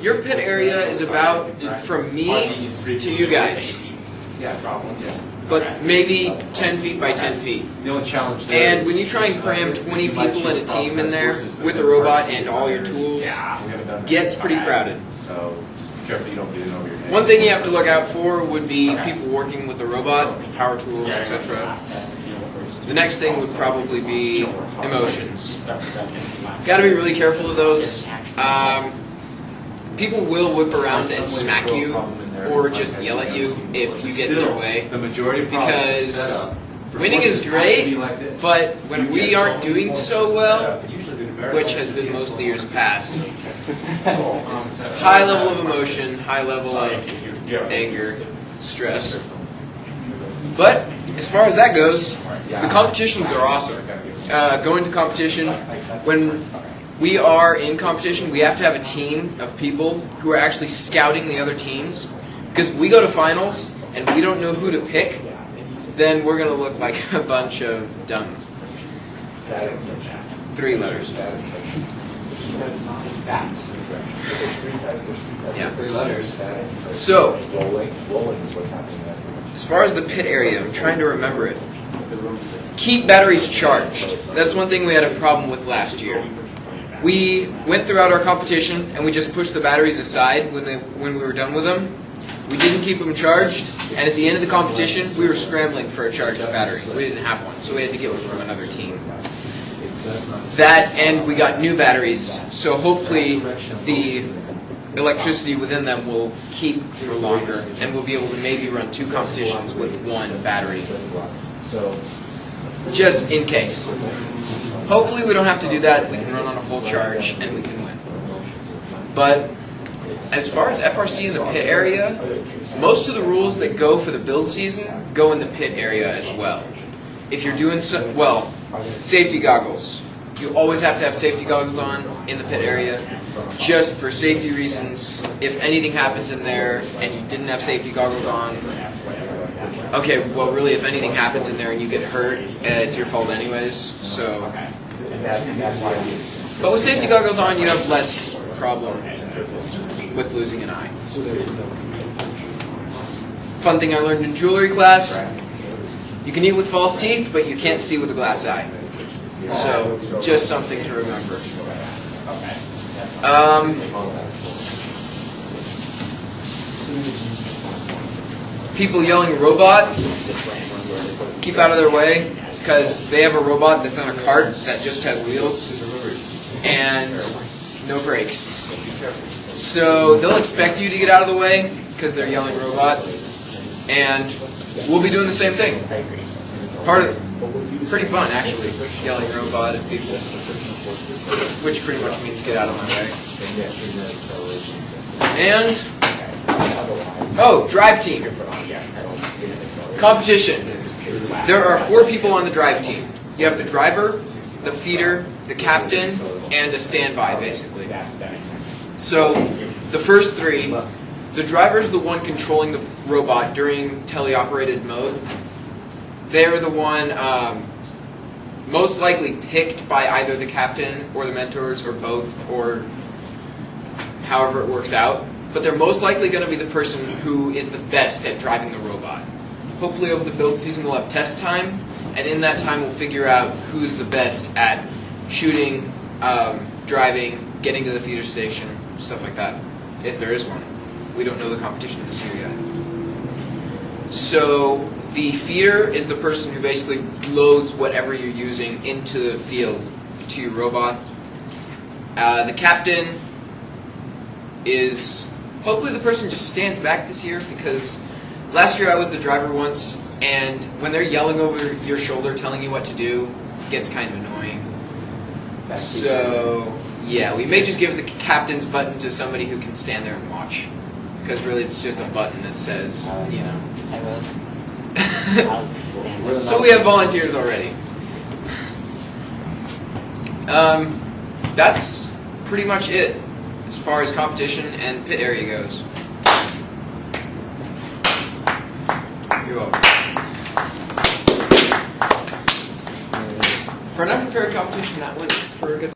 Your pit area is about from me to you guys, but maybe 10 feet by 10 feet. The only challenge there And when you try and cram 20 people in a team in there with a robot and all your tools, gets pretty crowded. So just be careful you don't get it over your head. One thing you have to look out for would be people working with the robot, power tools, etc. The next thing would probably be emotions. Got to be really careful of those. People will whip around and smack you or just yell at you if you get in their way. Because winning is great, but when we aren't doing so well, which has been most of the years past, high level of emotion, high level of anger, stress. But as far as that goes, the competitions are awesome. Going to competition, when we are in competition, we have to have a team of people who are actually scouting the other teams. Because if we go to finals and we don't know who to pick, then we're going to look like a bunch of dumb. 3 letters. Yeah. 3 letters. So, as far as the pit area, I'm trying to remember it. Keep batteries charged. That's one thing we had a problem with last year. We went throughout our competition and we just pushed the batteries aside when we were done with them. We didn't keep them charged, and at the end of the competition, we were scrambling for a charged battery. We didn't have one, so we had to get one from another team. That, and we got new batteries, so hopefully the electricity within them will keep for longer, and we'll be able to maybe run 2 competitions with 1 battery. Just in case. Hopefully we don't have to do that, we can run on a full charge, and we can win. But as far as FRC in the pit area, most of the rules that go for the build season go in the pit area as well. If you're doing safety goggles. You always have to have safety goggles on in the pit area, just for safety reasons. If anything happens in there and you didn't have safety goggles on, okay, well really if anything happens in there and you get hurt, it's your fault anyways, so. But with safety goggles on, you have less problem with losing an eye. Fun thing I learned in jewelry class, you can eat with false teeth, but you can't see with a glass eye. So, just something to remember. People yelling robot, keep out of their way, because they have a robot that's on a cart that just has wheels and no brakes. So they'll expect you to get out of the way because they're yelling robot, and we'll be doing the same thing. Pretty fun actually, yelling robot at people, which pretty much means get out of my way. And drive team competition. There are 4 people on the drive team. You have the driver, the feeder, the captain, and a standby, basically. So, the first 3, the driver's the one controlling the robot during teleoperated mode. They're the one most likely picked by either the captain or the mentors or both, or however it works out. But they're most likely going to be the person who is the best at driving the robot. Hopefully over the build season we'll have test time, and in that time we'll figure out who's the best at shooting, driving, getting to the feeder station, stuff like that, if there is one. We don't know the competition this year yet. So the feeder is the person who basically loads whatever you're using into the field to your robot. The captain is hopefully the person just stands back this year, because last year I was the driver once, and when they're yelling over your shoulder telling you what to do, it gets kind of annoying. So yeah, we may just give the captain's button to somebody who can stand there and watch, because really it's just a button that says, you know. So we have volunteers already. That's pretty much it as far as competition and pit area goes. You're welcome. For an unprepared competition, that went for a good